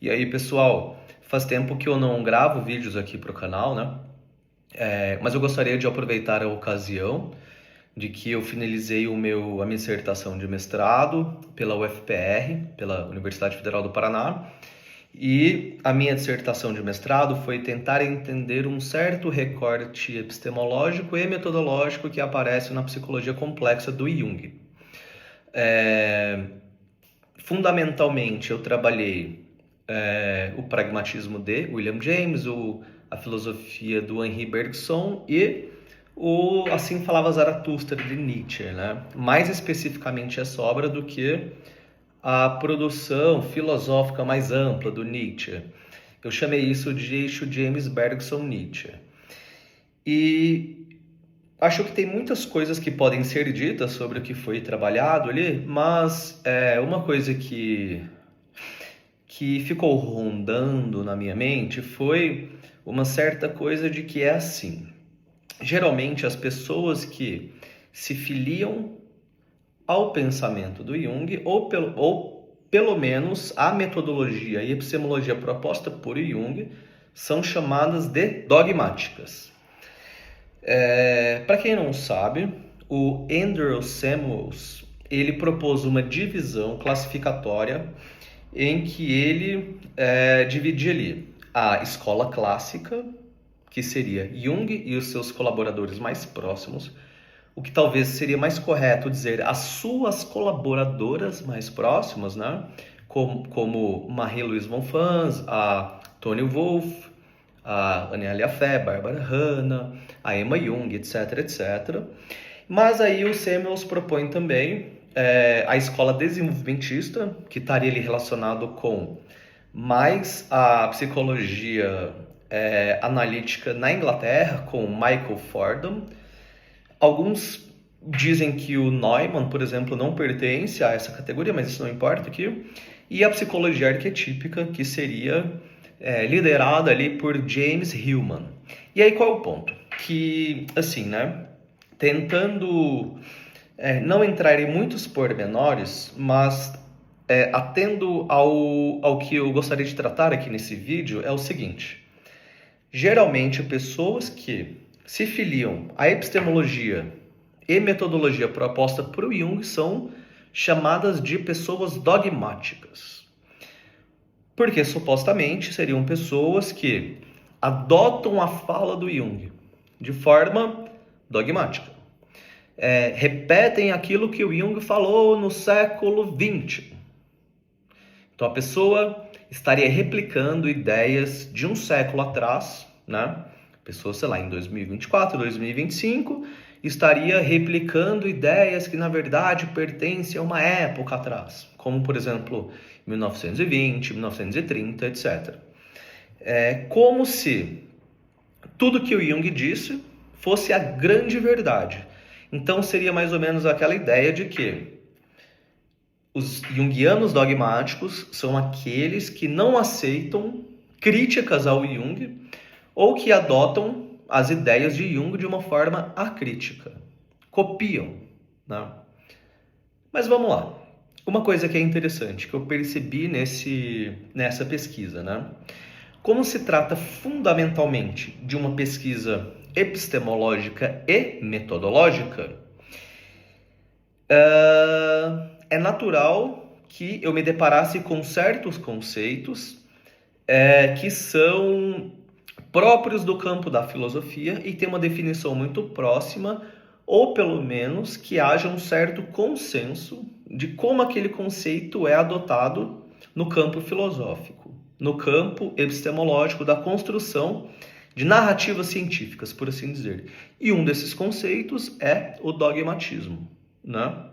E aí, pessoal, faz tempo que eu não gravo vídeos aqui para o canal, né? Mas eu gostaria de aproveitar a ocasião de que eu finalizei a minha dissertação de mestrado pela UFPR, pela Universidade Federal do Paraná, e a minha dissertação de mestrado foi tentar entender um certo recorte epistemológico e metodológico que aparece na psicologia complexa do Jung. Fundamentalmente, eu trabalhei o pragmatismo de William James, a filosofia do Henri Bergson e o Assim Falava Zaratustra de Nietzsche, né? Mais especificamente essa obra do que a produção filosófica mais ampla do Nietzsche. Eu chamei isso de eixo James Bergson Nietzsche. E acho que tem muitas coisas que podem ser ditas sobre o que foi trabalhado ali, mas uma coisa que ficou rondando na minha mente foi uma certa coisa de que é assim. Geralmente as pessoas que se filiam ao pensamento do Jung, ou pelo menos a metodologia e epistemologia proposta por Jung, são chamadas de dogmáticas. Para quem não sabe, o Andrew Samuels ele propôs uma divisão classificatória em que ele dividia ali a escola clássica, que seria Jung e os seus colaboradores mais próximos, o que talvez seria mais correto dizer as suas colaboradoras mais próximas, né? Como Marie-Louise von Franz, a Toni Wolff, a Anélia Fé, Barbara Hanna, a Emma Jung, etc, etc. Mas aí o Samuels propõe também a escola desenvolvimentista, que estaria ali relacionado com mais a psicologia analítica na Inglaterra, com Michael Fordham. Alguns dizem que o Neumann, por exemplo, não pertence a essa categoria, mas isso não importa aqui. E a psicologia arquetípica, que seria liderada ali por James Hillman. E aí qual é o ponto? Que, assim, né, tentando não entrar em muitos pormenores, mas atendo ao que eu gostaria de tratar aqui nesse vídeo, é o seguinte. Geralmente, pessoas que se filiam à epistemologia e metodologia proposta por Jung são chamadas de pessoas dogmáticas. Porque supostamente seriam pessoas que adotam a fala do Jung de forma dogmática. Repetem aquilo que o Jung falou no século XX. Então a pessoa estaria replicando ideias de um século atrás, né? A pessoa, sei lá, em 2024, 2025, estaria replicando ideias que, na verdade, pertencem a uma época atrás, como, por exemplo, 1920, 1930, etc. Como se tudo que o Jung disse fosse a grande verdade. Então, seria mais ou menos aquela ideia de que os junguianos dogmáticos são aqueles que não aceitam críticas ao Jung ou que adotam as ideias de Jung de uma forma acrítica. Copiam, né? Mas vamos lá. Uma coisa que é interessante, que eu percebi nessa pesquisa, né? Como se trata fundamentalmente de uma pesquisa epistemológica e metodológica, é natural que eu me deparasse com certos conceitos que são próprios do campo da filosofia e tem uma definição muito próxima, ou pelo menos que haja um certo consenso de como aquele conceito é adotado no campo filosófico, no campo epistemológico da construção de narrativas científicas, por assim dizer. E um desses conceitos é o dogmatismo, né?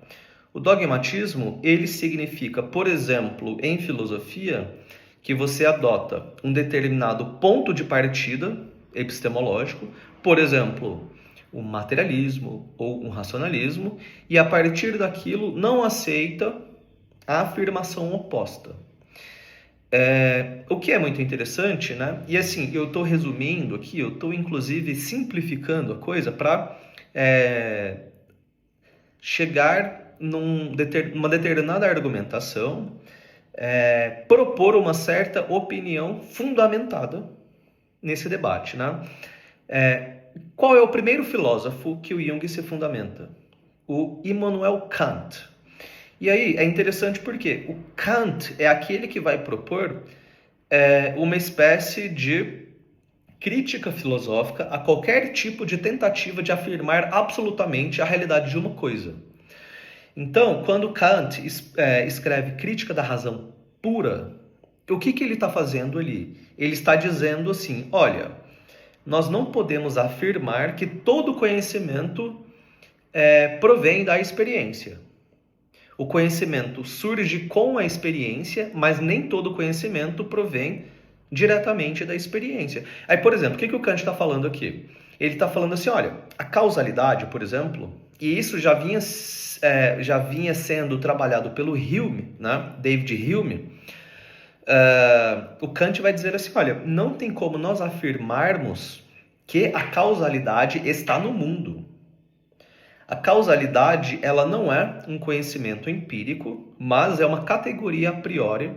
O dogmatismo, ele significa, por exemplo, em filosofia, que você adota um determinado ponto de partida epistemológico, por exemplo, um materialismo ou um racionalismo, e a partir daquilo não aceita a afirmação oposta. O que é muito interessante, né? E assim, eu estou resumindo aqui, eu estou inclusive simplificando a coisa para chegar numa determinada argumentação propor uma certa opinião fundamentada nesse debate, né? Qual é o primeiro filósofo que o Jung se fundamenta? O Immanuel Kant. E aí é interessante porque o Kant é aquele que vai propor uma espécie de crítica filosófica a qualquer tipo de tentativa de afirmar absolutamente a realidade de uma coisa. Então, quando Kant escreve Crítica da Razão Pura, o que ele está fazendo ali? Ele está dizendo assim, olha, nós não podemos afirmar que todo conhecimento provém da experiência. O conhecimento surge com a experiência, mas nem todo conhecimento provém diretamente da experiência. Aí, por exemplo, o que o Kant está falando aqui? Ele está falando assim, olha, a causalidade, por exemplo, e isso já vinha sendo trabalhado pelo Hume, né? David Hume. O Kant vai dizer assim, olha, não tem como nós afirmarmos que a causalidade está no mundo. A causalidade, ela não é um conhecimento empírico, mas é uma categoria a priori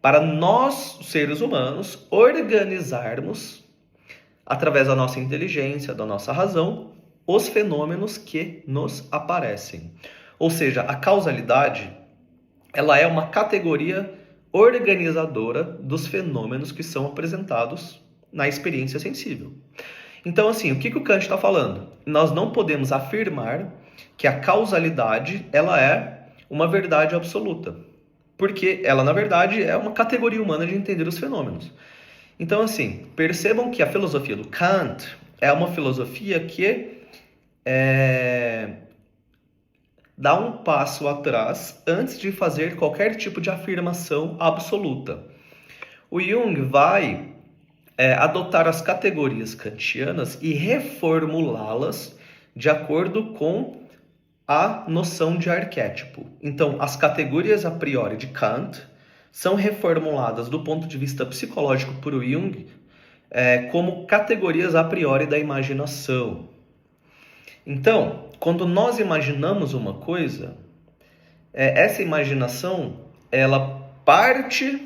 para nós, seres humanos, organizarmos, através da nossa inteligência, da nossa razão, os fenômenos que nos aparecem. Ou seja, a causalidade, ela é uma categoria organizadora dos fenômenos que são apresentados na experiência sensível. Então, assim, o que o Kant está falando? Nós não podemos afirmar que a causalidade ela é uma verdade absoluta, porque ela, na verdade, é uma categoria humana de entender os fenômenos. Então, assim, percebam que a filosofia do Kant é uma filosofia que dá um passo atrás antes de fazer qualquer tipo de afirmação absoluta. O Jung vai adotar as categorias kantianas e reformulá-las de acordo com a noção de arquétipo. Então, as categorias a priori de Kant são reformuladas do ponto de vista psicológico por Jung como categorias a priori da imaginação. Então, quando nós imaginamos uma coisa, essa imaginação, ela parte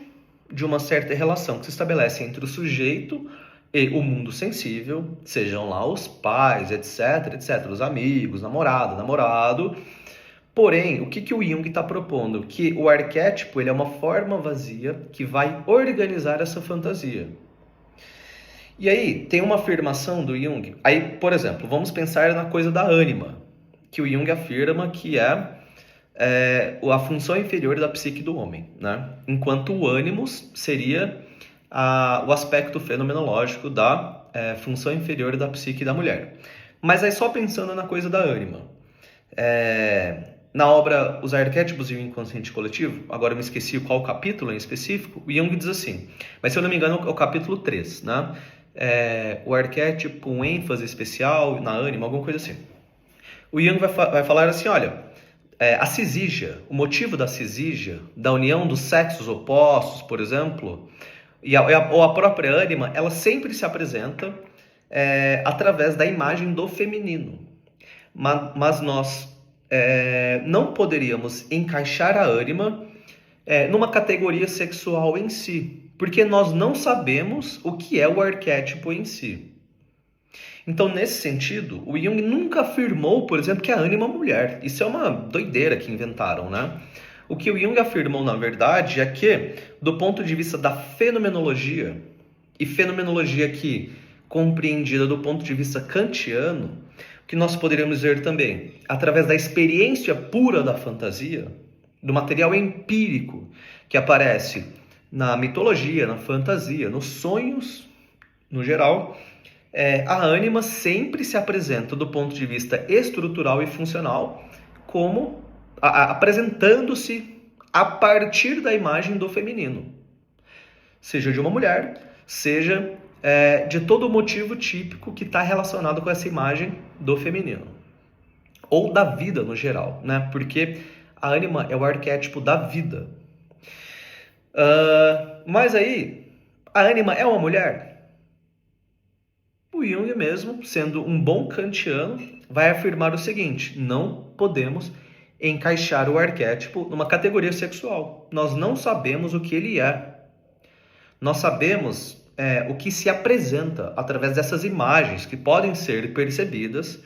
de uma certa relação que se estabelece entre o sujeito e o mundo sensível, sejam lá os pais, etc, etc, os amigos, namorado. Porém, o que o Jung está propondo? Que o arquétipo ele é uma forma vazia que vai organizar essa fantasia. E aí, tem uma afirmação do Jung. Aí, por exemplo, vamos pensar na coisa da ânima, que o Jung afirma que é a função inferior da psique do homem, né? Enquanto o ânimos seria o aspecto fenomenológico da função inferior da psique da mulher. Mas aí só pensando na coisa da ânima. Na obra Os Arquétipos e o Inconsciente Coletivo, agora eu me esqueci qual capítulo em específico, o Jung diz assim, mas se eu não me engano é o capítulo 3, né? O arquétipo, um ênfase especial na ânima, alguma coisa assim. O Jung vai falar assim, olha, a cisígia, o motivo da cisígia, da união dos sexos opostos, por exemplo, ou a própria ânima, ela sempre se apresenta através da imagem do feminino. Mas nós não poderíamos encaixar a ânima numa categoria sexual em si, porque nós não sabemos o que é o arquétipo em si. Então, nesse sentido, o Jung nunca afirmou, por exemplo, que a ânima é uma mulher. Isso é uma doideira que inventaram, né? O que o Jung afirmou, na verdade, é que, do ponto de vista da fenomenologia, e fenomenologia aqui compreendida do ponto de vista kantiano, o que nós poderíamos dizer também, através da experiência pura da fantasia, do material empírico que aparece na mitologia, na fantasia, nos sonhos, no geral, a ânima sempre se apresenta do ponto de vista estrutural e funcional como apresentando-se a partir da imagem do feminino. Seja de uma mulher, seja de todo motivo típico que está relacionado com essa imagem do feminino. Ou da vida no geral, né? Porque a ânima é o arquétipo da vida. Mas aí, a ânima é uma mulher? O Jung mesmo, sendo um bom kantiano, vai afirmar o seguinte, não podemos encaixar o arquétipo numa categoria sexual. Nós não sabemos o que ele é. Nós sabemos o que se apresenta através dessas imagens que podem ser percebidas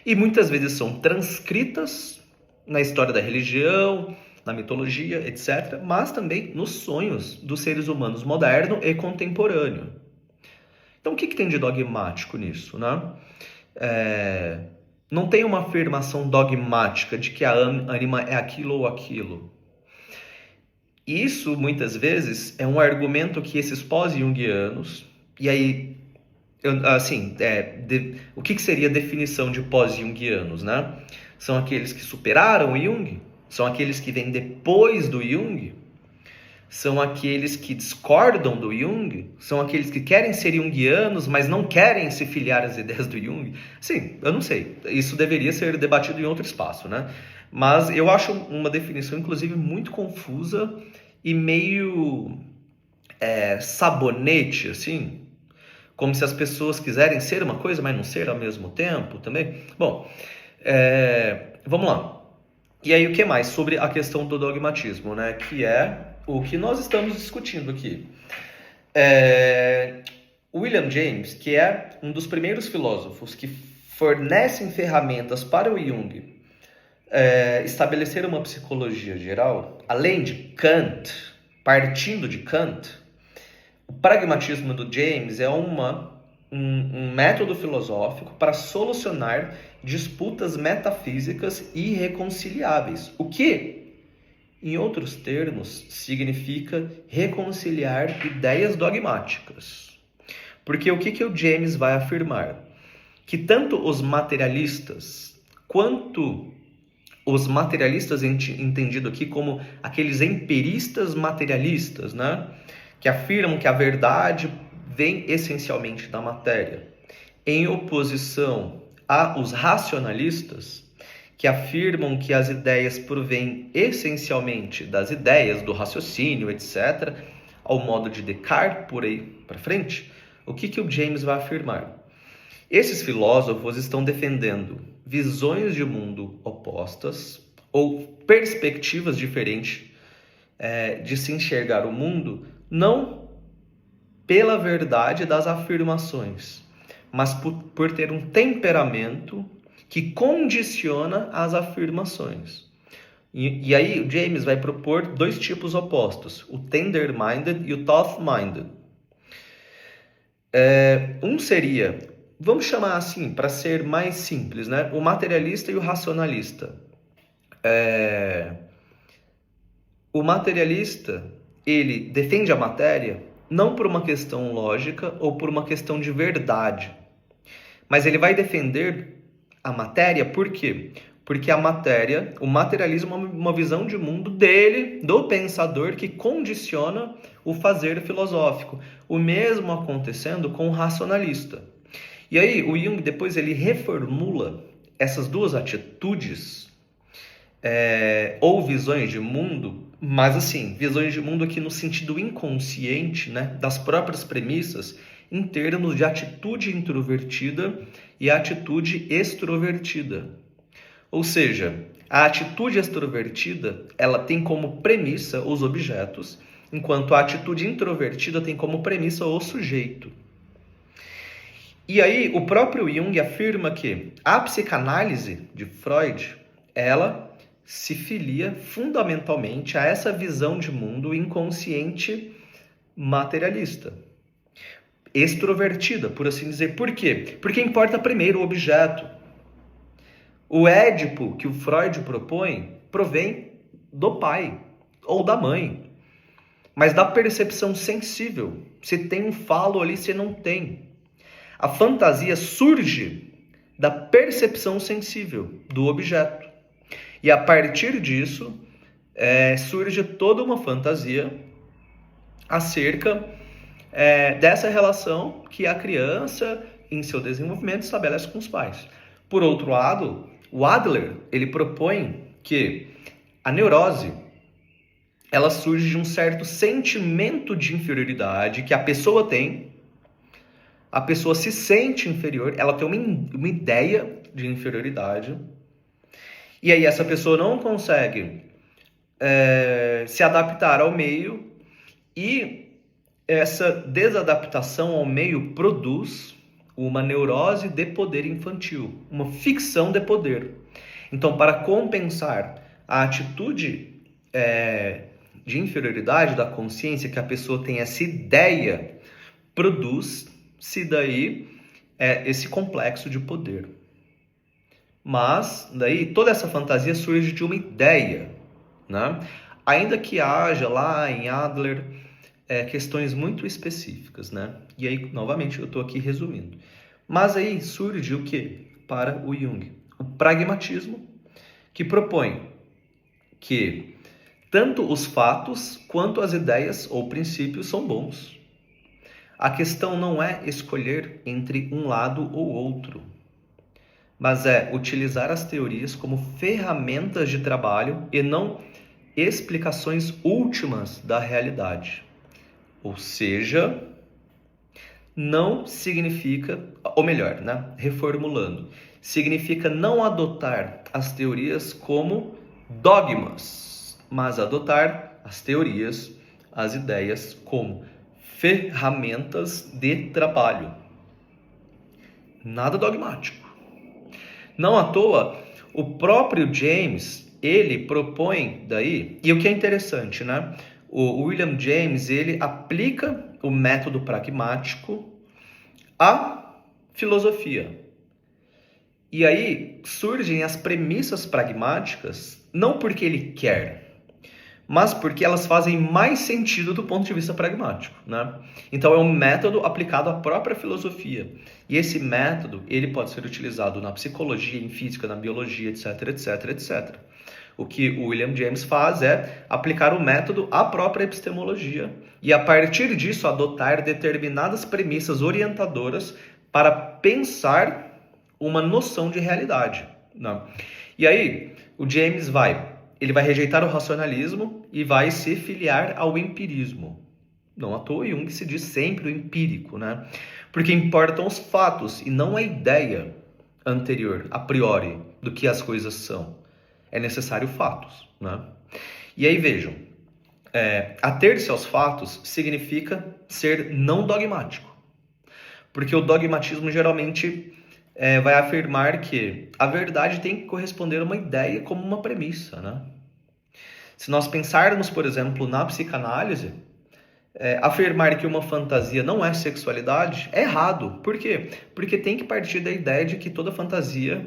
e muitas vezes são transcritas na história da religião, na mitologia, etc., mas também nos sonhos dos seres humanos moderno e contemporâneo. Então, o que tem de dogmático nisso, né? Não tem uma afirmação dogmática de que a ânima é aquilo ou aquilo. Isso, muitas vezes, é um argumento que esses pós-junguianos, e aí, o que seria a definição de pós-junguianos, né? São aqueles que superaram o Jung? São aqueles que vêm depois do Jung? São aqueles que discordam do Jung? São aqueles que querem ser junguianos, mas não querem se filiar às ideias do Jung? Sim, eu não sei. Isso deveria ser debatido em outro espaço, né? Mas eu acho uma definição, inclusive, muito confusa e meio sabonete, assim. Como se as pessoas quiserem ser uma coisa, mas não ser ao mesmo tempo também. Bom, vamos lá. E aí, o que mais sobre a questão do dogmatismo, né? Que é o que nós estamos discutindo aqui. William James, que é um dos primeiros filósofos que fornecem ferramentas para o Jung estabelecer uma psicologia geral, além de Kant, partindo de Kant, o pragmatismo do James é um método filosófico para solucionar disputas metafísicas irreconciliáveis. O que, em outros termos, significa reconciliar ideias dogmáticas. Porque o que o James vai afirmar? Que tanto os materialistas quanto os materialistas entendido aqui como aqueles empiristas materialistas, né? Que afirmam que a verdade vem essencialmente da matéria, em oposição aos racionalistas, que afirmam que as ideias provêm essencialmente das ideias, do raciocínio, etc., ao modo de Descartes, por aí para frente. O que o James vai afirmar? Esses filósofos estão defendendo visões de mundo opostas ou perspectivas diferentes de se enxergar o mundo, não pela verdade das afirmações, mas por ter um temperamento que condiciona as afirmações. E aí o James vai propor dois tipos opostos, o tender-minded e o tough-minded. Um seria, vamos chamar assim, para ser mais simples, né? O materialista e o racionalista. O materialista, ele defende a matéria não por uma questão lógica ou por uma questão de verdade, mas ele vai defender a matéria por quê? Porque a matéria, o materialismo é uma visão de mundo dele, do pensador, que condiciona o fazer filosófico. O mesmo acontecendo com o racionalista. E aí o Jung depois ele reformula essas duas atitudes ou visões de mundo, mas assim, visões de mundo aqui no sentido inconsciente, né, das próprias premissas, em termos de atitude introvertida e atitude extrovertida. Ou seja, a atitude extrovertida, ela tem como premissa os objetos, enquanto a atitude introvertida tem como premissa o sujeito. E aí, o próprio Jung afirma que a psicanálise de Freud, ela se filia fundamentalmente a essa visão de mundo inconsciente materialista. Extrovertida, por assim dizer. Por quê? Porque importa primeiro o objeto. O Édipo que o Freud propõe provém do pai ou da mãe, mas da percepção sensível. Se tem um falo ali, se não tem. A fantasia surge da percepção sensível do objeto. E a partir disso, surge toda uma fantasia acerca dessa relação que a criança, em seu desenvolvimento, estabelece com os pais. Por outro lado, o Adler, ele propõe que a neurose, ela surge de um certo sentimento de inferioridade que a pessoa tem. A pessoa se sente inferior, ela tem uma ideia de inferioridade. E aí essa pessoa não consegue se adaptar ao meio, e essa desadaptação ao meio produz uma neurose de poder infantil, uma ficção de poder. Então, para compensar a atitude de inferioridade da consciência, que a pessoa tem essa ideia, produz-se daí esse complexo de poder. Mas daí toda essa fantasia surge de uma ideia, né? Ainda que haja lá em Adler questões muito específicas, né? E aí, novamente, eu estou aqui resumindo. Mas aí surge o que para o Jung? O pragmatismo, que propõe que tanto os fatos quanto as ideias ou princípios são bons. A questão não é escolher entre um lado ou outro, mas é utilizar as teorias como ferramentas de trabalho e não explicações últimas da realidade. Ou seja, não significa, ou melhor, né, reformulando, significa não adotar as teorias como dogmas, mas adotar as teorias, as ideias como ferramentas de trabalho. Nada dogmático. Não à toa, o próprio James, ele propõe daí, e o que é interessante, né? O William James, ele aplica o método pragmático à filosofia. E aí surgem as premissas pragmáticas, não porque ele quer, mas porque elas fazem mais sentido do ponto de vista pragmático, né? Então é um método aplicado à própria filosofia. E esse método, ele pode ser utilizado na psicologia, em física, na biologia, etc, etc, etc. O que o William James faz é aplicar o método à própria epistemologia e, a partir disso, adotar determinadas premissas orientadoras para pensar uma noção de realidade, né? E aí, o James ele vai rejeitar o racionalismo e vai se filiar ao empirismo. Não à toa, Jung se diz sempre o empírico, né? Porque importam os fatos e não a ideia anterior, a priori, do que as coisas são. É necessário fatos, né? E aí vejam, ater-se aos fatos significa ser não dogmático. Porque o dogmatismo geralmente vai afirmar que a verdade tem que corresponder a uma ideia como uma premissa, né? Se nós pensarmos, por exemplo, na psicanálise, afirmar que uma fantasia não é sexualidade é errado. Por quê? Porque tem que partir da ideia de que toda fantasia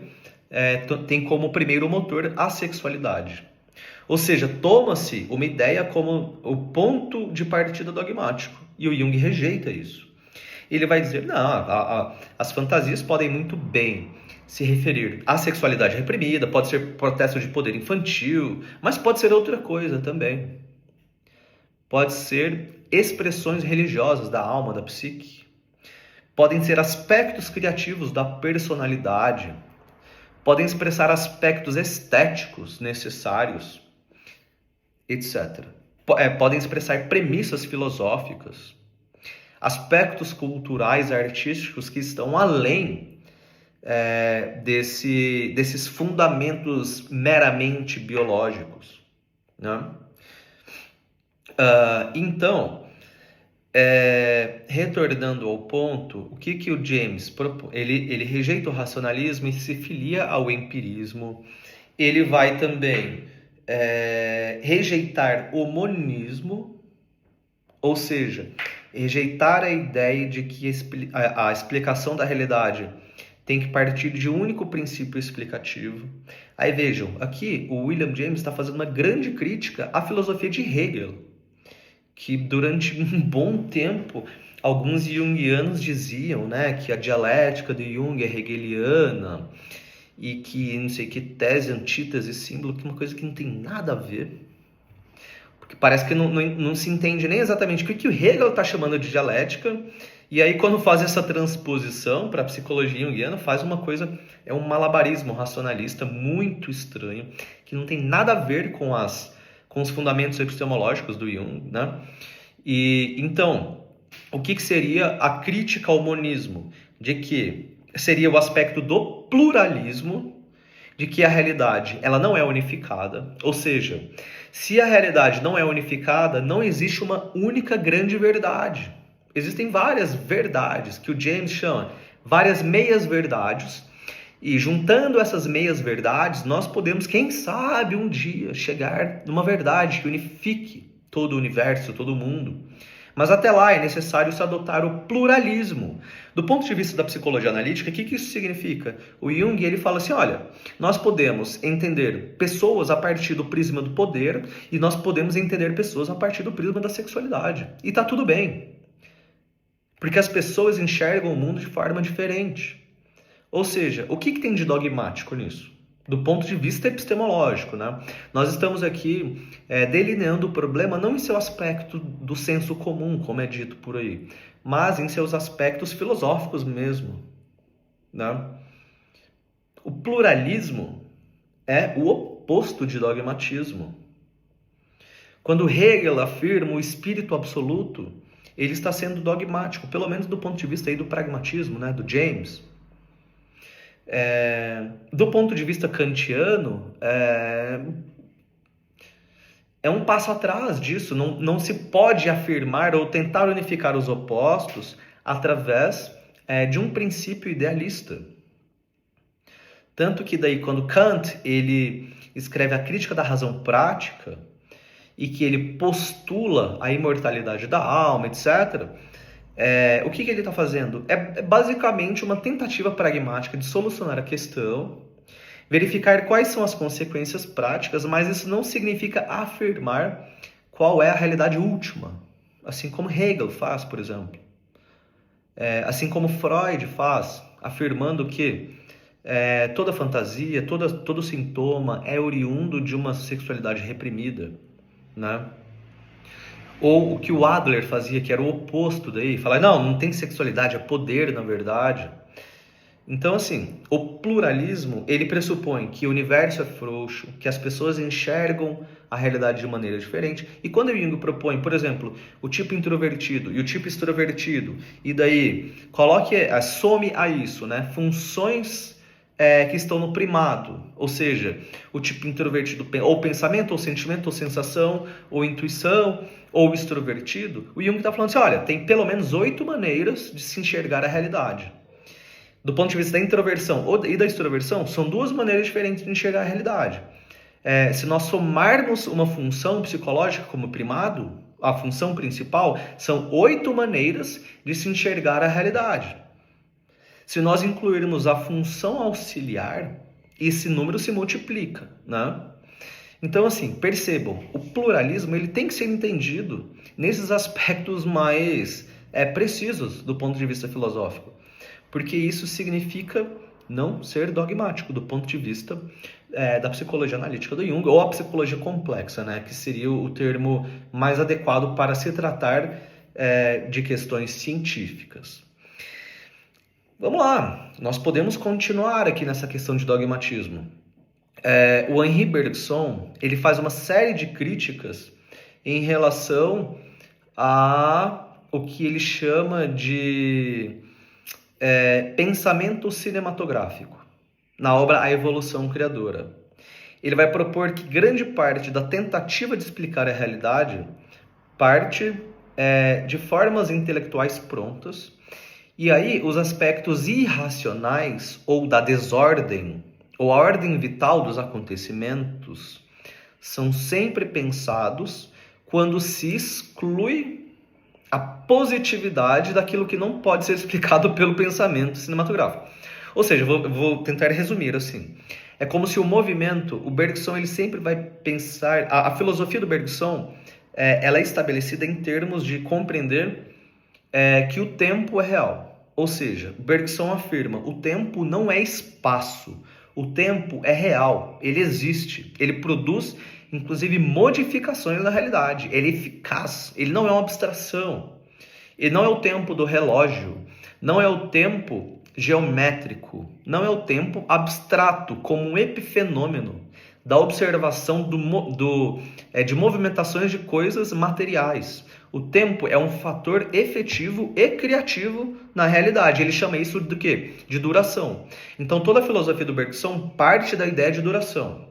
tem como primeiro motor a sexualidade. Ou seja, toma-se uma ideia como o ponto de partida dogmático. E o Jung rejeita isso. Ele vai dizer, não, as fantasias podem muito bem se referir à sexualidade reprimida, pode ser protesto de poder infantil, mas pode ser outra coisa também. Pode ser expressões religiosas da alma, da psique. Podem ser aspectos criativos da personalidade. Podem expressar aspectos estéticos necessários, etc. Podem expressar premissas filosóficas, aspectos culturais, artísticos que estão além desses fundamentos meramente biológicos, né? Então, retornando ao ponto, o que o James propõe? Ele rejeita o racionalismo e se filia ao empirismo. Ele vai também rejeitar o monismo, ou seja, rejeitar a ideia de que a explicação da realidade tem que partir de um único princípio explicativo. Aí vejam, aqui o William James está fazendo uma grande crítica à filosofia de Hegel, que durante um bom tempo alguns junguianos diziam, né, que a dialética de Jung é hegeliana e que não sei que tese, antítese, símbolo, que é uma coisa que não tem nada a ver. Porque parece que não se entende nem exatamente o que o Hegel está chamando de dialética, e aí quando faz essa transposição para a psicologia junguiana, faz uma coisa, um malabarismo racionalista muito estranho, que não tem nada a ver com os fundamentos epistemológicos do Jung, né? E então, o que seria a crítica ao monismo? De que seria o aspecto do pluralismo de que a realidade ela não é unificada, ou seja, se a realidade não é unificada, não existe uma única grande verdade. Existem várias verdades que o James chama várias meias verdades, e juntando essas meias verdades, nós podemos, quem sabe, um dia chegar numa verdade que unifique todo o universo, todo o mundo. Mas até lá é necessário se adotar o pluralismo. Do ponto de vista da psicologia analítica, o que isso significa? O Jung ele fala assim, olha, nós podemos entender pessoas a partir do prisma do poder e nós podemos entender pessoas a partir do prisma da sexualidade. E tá tudo bem, porque as pessoas enxergam o mundo de forma diferente. Ou seja, o que tem de dogmático nisso? Do ponto de vista epistemológico, né? Nós estamos aqui delineando o problema não em seu aspecto do senso comum, como é dito por aí, mas em seus aspectos filosóficos mesmo, né? O pluralismo é o oposto de dogmatismo. Quando Hegel afirma o espírito absoluto, ele está sendo dogmático, pelo menos do ponto de vista aí do pragmatismo, né? Do James. Do ponto de vista kantiano, é um passo atrás disso. Não se pode afirmar ou tentar unificar os opostos através de um princípio idealista. Tanto que daí quando Kant ele escreve a Crítica da Razão Prática e que ele postula a imortalidade da alma, etc., o que ele está fazendo? É basicamente uma tentativa pragmática de solucionar a questão, verificar quais são as consequências práticas, mas isso não significa afirmar qual é a realidade última, assim como Hegel faz, por exemplo. Assim como Freud faz, afirmando que toda fantasia, todo sintoma é oriundo de uma sexualidade reprimida, né? Ou o que o Adler fazia, que era o oposto daí, falar, não tem sexualidade, é poder, na verdade. Então, assim, o pluralismo, ele pressupõe que o universo é frouxo, que as pessoas enxergam a realidade de maneira diferente. E quando o Jung propõe, por exemplo, o tipo introvertido e o tipo extrovertido, e daí some a isso, né, funções que estão no primado, ou seja, o tipo introvertido ou pensamento, ou sentimento, ou sensação, ou intuição, ou extrovertido, o Jung está falando assim, olha, tem pelo menos 8 maneiras de se enxergar a realidade. Do ponto de vista da introversão e da extroversão, são 2 maneiras diferentes de enxergar a realidade. Se nós somarmos uma função psicológica como primado, a função principal, são 8 maneiras de se enxergar a realidade. Se nós incluirmos a função auxiliar, esse número se multiplica, né? Então, assim, percebam, o pluralismo ele tem que ser entendido nesses aspectos mais precisos do ponto de vista filosófico, porque isso significa não ser dogmático do ponto de vista da psicologia analítica do Jung, ou a psicologia complexa, né, que seria o termo mais adequado para se tratar de questões científicas. Vamos lá, nós podemos continuar aqui nessa questão de dogmatismo. O Henri Bergson, ele faz uma série de críticas em relação a o que ele chama de pensamento cinematográfico, na obra A Evolução Criadora. Ele vai propor que grande parte da tentativa de explicar a realidade parte de formas intelectuais prontas, e aí os aspectos irracionais ou da desordem, ou a ordem vital dos acontecimentos, são sempre pensados quando se exclui a positividade daquilo que não pode ser explicado pelo pensamento cinematográfico. Ou seja, vou tentar resumir assim. É como se o Bergson, ele sempre vai pensar, a filosofia do Bergson, ela é estabelecida em termos de compreender que o tempo é real. Ou seja, Bergson afirma, o tempo não é espaço, o tempo é real, ele existe, ele produz, inclusive, modificações na realidade, ele é eficaz, ele não é uma abstração, ele não é o tempo do relógio, não é o tempo geométrico, não é o tempo abstrato, como um epifenômeno da observação de movimentações de coisas materiais. O tempo é um fator efetivo e criativo na realidade. Ele chama isso do quê? De duração. Então, toda a filosofia do Bergson parte da ideia de duração.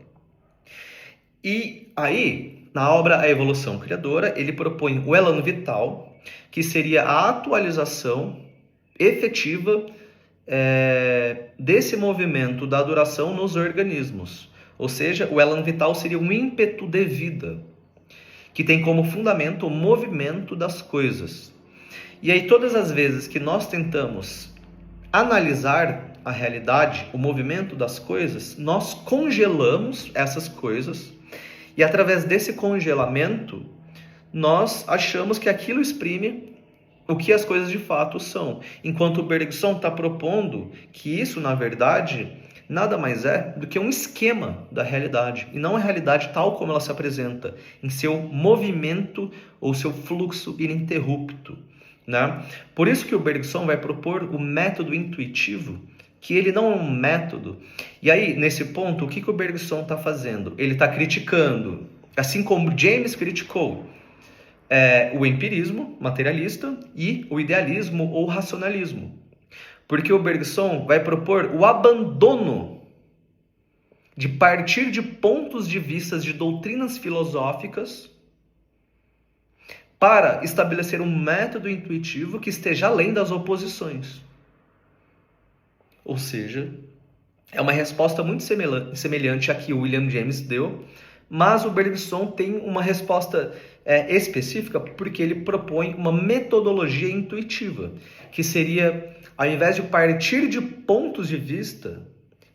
E aí, na obra A Evolução Criadora, ele propõe o elan vital, que seria a atualização efetiva desse movimento da duração nos organismos. Ou seja, o elan vital seria um ímpeto de vida, que tem como fundamento o movimento das coisas. E aí, todas as vezes que nós tentamos analisar a realidade, o movimento das coisas, nós congelamos essas coisas, e através desse congelamento, nós achamos que aquilo exprime o que as coisas de fato são. Enquanto o Bergson está propondo que isso, na verdade, nada mais é do que um esquema da realidade, e não a realidade tal como ela se apresenta, em seu movimento ou seu fluxo ininterrupto, né? Por isso que o Bergson vai propor o método intuitivo, que ele não é um método. E aí, nesse ponto, o que o Bergson está fazendo? Ele está criticando, assim como James criticou, o empirismo materialista e o idealismo ou racionalismo. Porque o Bergson vai propor o abandono de partir de pontos de vista de doutrinas filosóficas para estabelecer um método intuitivo que esteja além das oposições. Ou seja, é uma resposta muito semelhante à que o William James deu, mas o Bergson tem uma resposta específica porque ele propõe uma metodologia intuitiva, que seria, ao invés de partir de pontos de vista,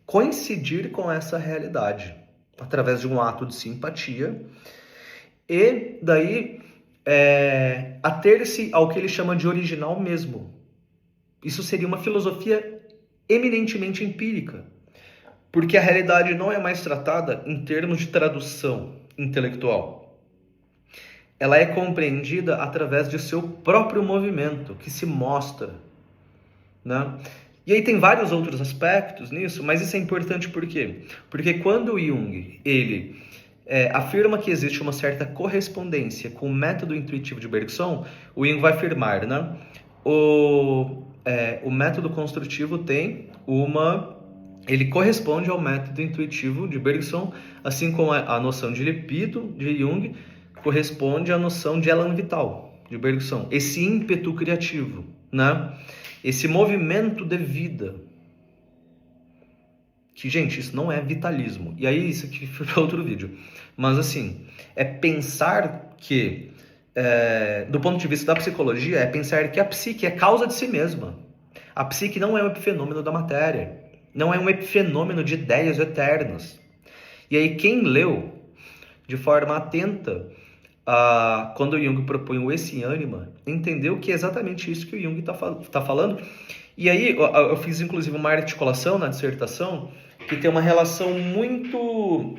coincidir com essa realidade, através de um ato de simpatia, e daí ater-se ao que ele chama de original mesmo. Isso seria uma filosofia eminentemente empírica, porque a realidade não é mais tratada em termos de tradução intelectual. Ela é compreendida através de seu próprio movimento, que se mostra, né? E aí tem vários outros aspectos nisso, mas isso é importante por quê? Porque quando o Jung, ele afirma que existe uma certa correspondência com o método intuitivo de Bergson, o Jung vai afirmar, né? O método construtivo tem ele corresponde ao método intuitivo de Bergson, assim como a noção de libido de Jung corresponde à noção de elan vital de Bergson. Esse ímpeto criativo, né? Esse movimento de vida. Que, gente, isso não é vitalismo. E aí, isso aqui foi para outro vídeo. Mas, assim, é pensar que, do ponto de vista da psicologia, é pensar que a psique é causa de si mesma. A psique não é um epifenômeno da matéria. Não é um epifenômeno de ideias eternas. E aí, quem leu de forma atenta quando o Jung propõe o esse ânima, entendeu que é exatamente isso que o Jung está falando. E aí, eu fiz inclusive uma articulação na dissertação que tem uma relação muito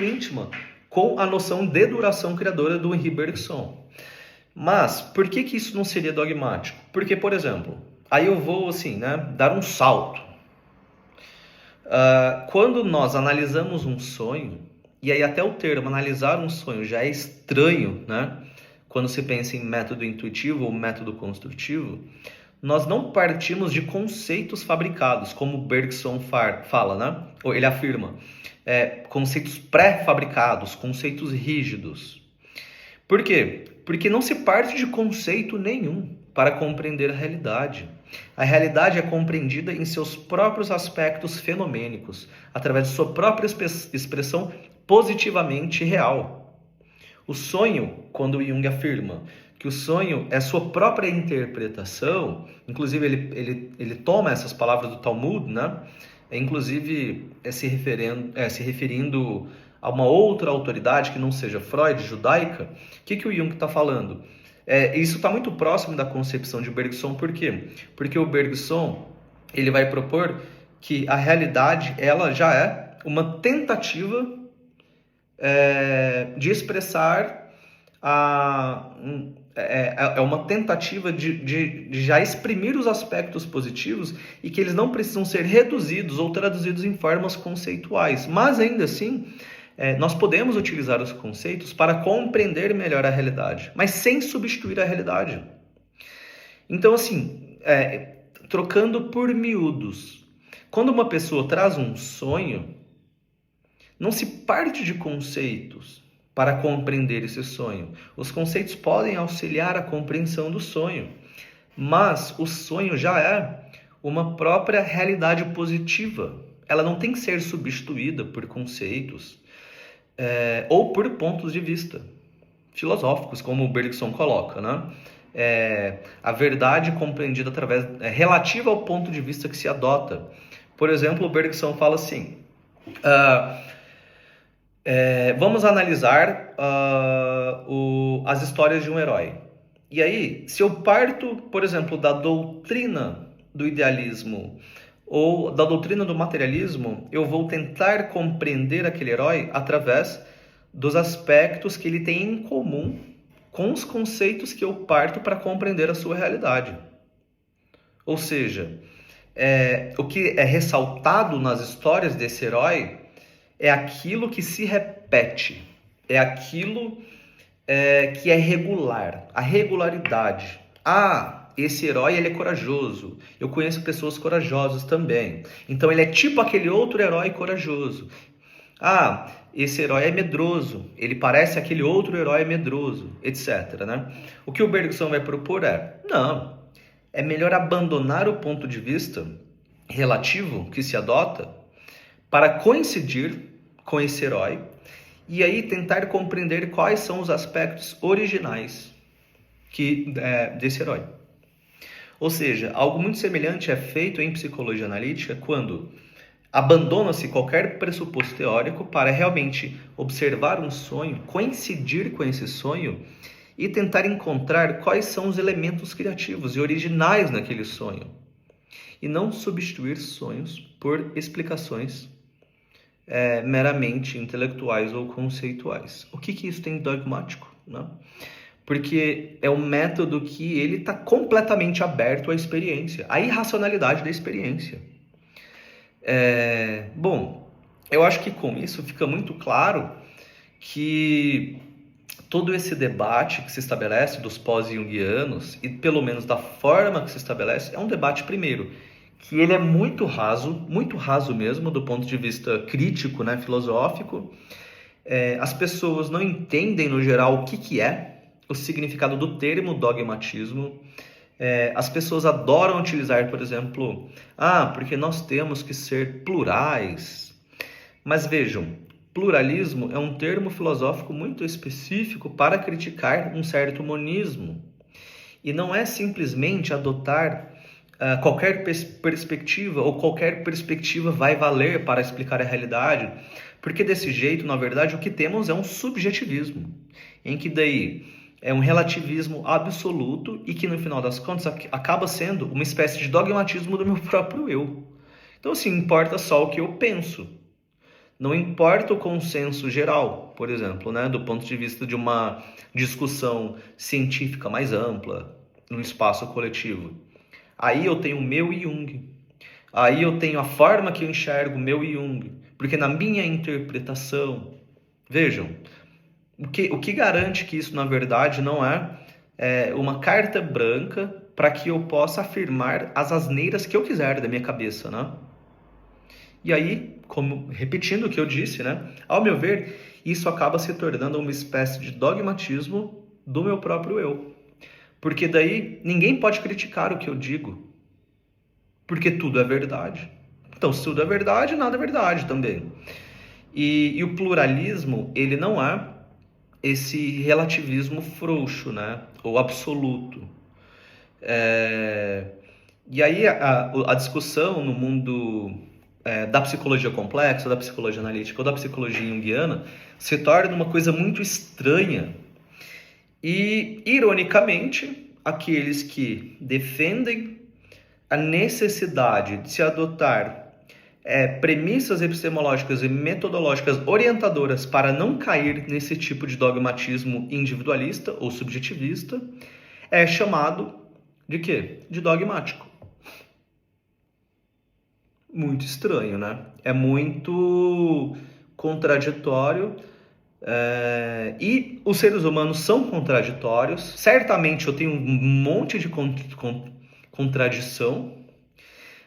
íntima com a noção de duração criadora do Henri Bergson. Mas, por que isso não seria dogmático? Porque, por exemplo, aí eu vou, assim, né, dar um salto. Quando nós analisamos um sonho, e aí até o termo analisar um sonho já é estranho, né? Quando se pensa em método intuitivo ou método construtivo, nós não partimos de conceitos fabricados, como Bergson fala, né? Ou ele afirma, conceitos pré-fabricados, conceitos rígidos. Por quê? Porque não se parte de conceito nenhum para compreender a realidade. A realidade é compreendida em seus próprios aspectos fenomênicos, através de sua própria expressão positivamente real. O sonho, quando o Jung afirma que o sonho é sua própria interpretação, inclusive ele toma essas palavras do Talmud, né? Inclusive se referindo a uma outra autoridade que não seja Freud, judaica. O que o Jung está falando? Isso está muito próximo da concepção de Bergson, por quê? Porque o Bergson ele vai propor que a realidade ela já é uma tentativa de expressar é uma tentativa de já exprimir os aspectos positivos e que eles não precisam ser reduzidos ou traduzidos em formas conceituais. Mas ainda assim, nós podemos utilizar os conceitos para compreender melhor a realidade, mas sem substituir a realidade. Então, assim, trocando por miúdos, quando uma pessoa traz um sonho, não se parte de conceitos para compreender esse sonho. Os conceitos podem auxiliar a compreensão do sonho, mas o sonho já é uma própria realidade positiva. Ela não tem que ser substituída por conceitos ou por pontos de vista filosóficos, como o Bergson coloca, né? A verdade compreendida através relativa ao ponto de vista que se adota. Por exemplo, o Bergson fala assim: vamos analisar as histórias de um herói. E aí, se eu parto, por exemplo, da doutrina do idealismo ou da doutrina do materialismo, eu vou tentar compreender aquele herói através dos aspectos que ele tem em comum com os conceitos que eu parto para compreender a sua realidade. Ou seja, o que é ressaltado nas histórias desse herói é aquilo que se repete, é aquilo que é regular, a regularidade. Esse herói ele é corajoso, eu conheço pessoas corajosas também, então ele é tipo aquele outro herói corajoso. Esse herói é medroso, ele parece aquele outro herói medroso, etc. Né? O que o Bergson vai propor não, é melhor abandonar o ponto de vista relativo que se adota para coincidir com esse herói e aí tentar compreender quais são os aspectos originais desse herói. Ou seja, algo muito semelhante é feito em psicologia analítica quando abandona-se qualquer pressuposto teórico para realmente observar um sonho, coincidir com esse sonho e tentar encontrar quais são os elementos criativos e originais naquele sonho. E não substituir sonhos por explicações meramente intelectuais ou conceituais. O que isso tem de dogmático? Né? Porque é um método que ele está completamente aberto à experiência, à irracionalidade da experiência. Bom, eu acho que com isso fica muito claro que todo esse debate que se estabelece dos pós-junguianos, e pelo menos da forma que se estabelece, é um debate, primeiro, que ele é muito raso mesmo, do ponto de vista crítico, né, filosófico. As pessoas não entendem, no geral, o que é o significado do termo dogmatismo. As pessoas adoram utilizar, por exemplo, porque nós temos que ser plurais. Mas vejam, pluralismo é um termo filosófico muito específico para criticar um certo monismo. E não é simplesmente adotar qualquer perspectiva, ou qualquer perspectiva vai valer para explicar a realidade, porque desse jeito, na verdade, o que temos é um subjetivismo, em que daí é um relativismo absoluto e que, no final das contas, acaba sendo uma espécie de dogmatismo do meu próprio eu. Então, assim, importa só o que eu penso. Não importa o consenso geral, por exemplo, né, do ponto de vista de uma discussão científica mais ampla, no espaço coletivo. Aí eu tenho o meu Jung. Aí eu tenho a forma que eu enxergo o meu Jung. Porque na minha interpretação... Vejam, o que garante que isso, na verdade, não é uma carta branca para que eu possa afirmar as asneiras que eu quiser da minha cabeça, né? E aí, repetindo o que eu disse, né? Ao meu ver, isso acaba se tornando uma espécie de dogmatismo do meu próprio eu. Porque daí ninguém pode criticar o que eu digo. Porque tudo é verdade. Então, se tudo é verdade, nada é verdade também. E o pluralismo, ele não é esse relativismo frouxo, né? Ou absoluto. E aí a discussão no mundo da psicologia complexa, da psicologia analítica ou da psicologia junguiana se torna uma coisa muito estranha. E, ironicamente, aqueles que defendem a necessidade de se adotar premissas epistemológicas e metodológicas orientadoras para não cair nesse tipo de dogmatismo individualista ou subjetivista, é chamado de quê? De dogmático. Muito estranho, né? É muito contraditório. E os seres humanos são contraditórios. Certamente eu tenho um monte de contradição,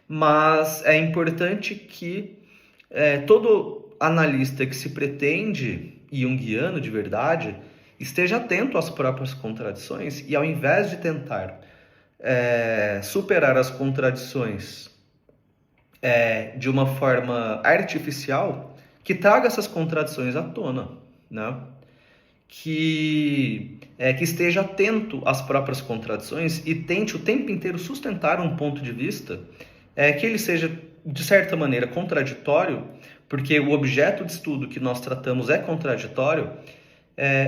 mas é importante que todo analista que se pretende junguiano de verdade esteja atento às próprias contradições e, ao invés de tentar superar as contradições de uma forma artificial, que traga essas contradições à tona, né? Que esteja atento às próprias contradições e tente o tempo inteiro sustentar um ponto de vista que ele seja, de certa maneira, contraditório, porque o objeto de estudo que nós tratamos é contraditório,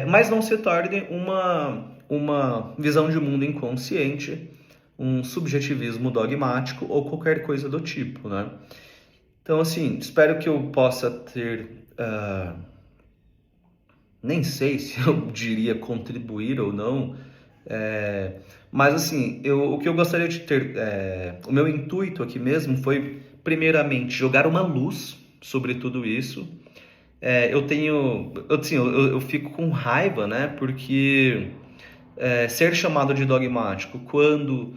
mas não se torne uma visão de mundo inconsciente, um subjetivismo dogmático ou qualquer coisa do tipo, né? Então, assim, espero que eu possa ter... nem sei se eu diria contribuir ou não, mas assim, o que eu gostaria de ter, o meu intuito aqui mesmo foi, primeiramente, jogar uma luz sobre tudo isso. Eu fico com raiva, né, porque ser chamado de dogmático quando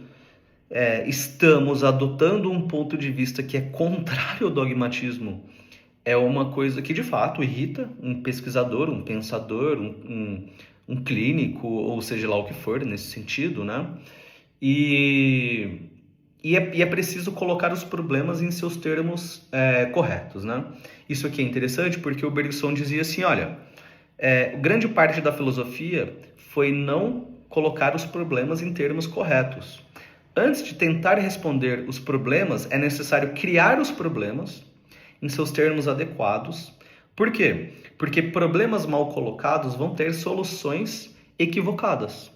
estamos adotando um ponto de vista que é contrário ao dogmatismo é uma coisa que de fato irrita um pesquisador, um pensador, um clínico, ou seja lá o que for nesse sentido, né? E é preciso colocar os problemas em seus termos corretos, né? Isso aqui é interessante porque o Bergson dizia assim, olha, grande parte da filosofia foi não colocar os problemas em termos corretos. Antes de tentar responder os problemas, é necessário criar os problemas em seus termos adequados. Por quê? Porque problemas mal colocados vão ter soluções equivocadas.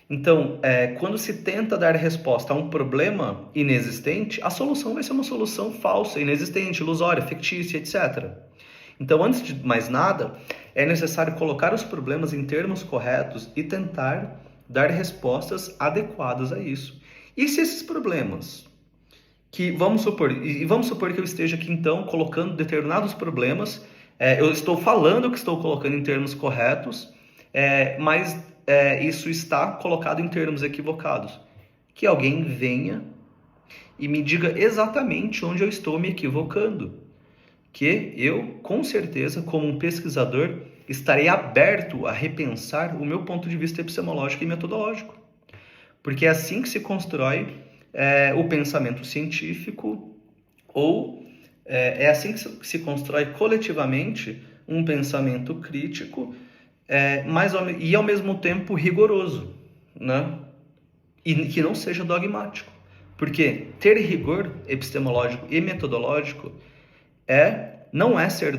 Então, quando se tenta dar resposta a um problema inexistente, a solução vai ser uma solução falsa, inexistente, ilusória, fictícia, etc. Então, antes de mais nada, é necessário colocar os problemas em termos corretos e tentar dar respostas adequadas a isso. E se esses problemas, vamos supor que eu esteja aqui então colocando determinados problemas, eu estou falando que estou colocando em termos corretos, mas isso está colocado em termos equivocados. Que alguém venha e me diga exatamente onde eu estou me equivocando. Que eu, com certeza, como um pesquisador, estarei aberto a repensar o meu ponto de vista epistemológico e metodológico. Porque é assim que se constrói o pensamento científico, ou é assim que se constrói coletivamente um pensamento crítico, e ao mesmo tempo rigoroso, né? E que não seja dogmático. Porque ter rigor epistemológico e metodológico não é ser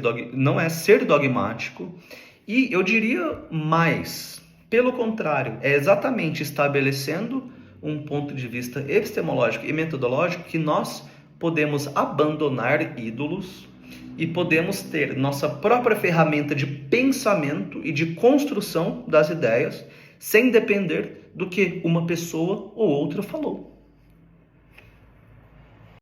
dogmático, e eu diria mais, pelo contrário, é exatamente estabelecendo um ponto de vista epistemológico e metodológico que nós podemos abandonar ídolos e podemos ter nossa própria ferramenta de pensamento e de construção das ideias sem depender do que uma pessoa ou outra falou.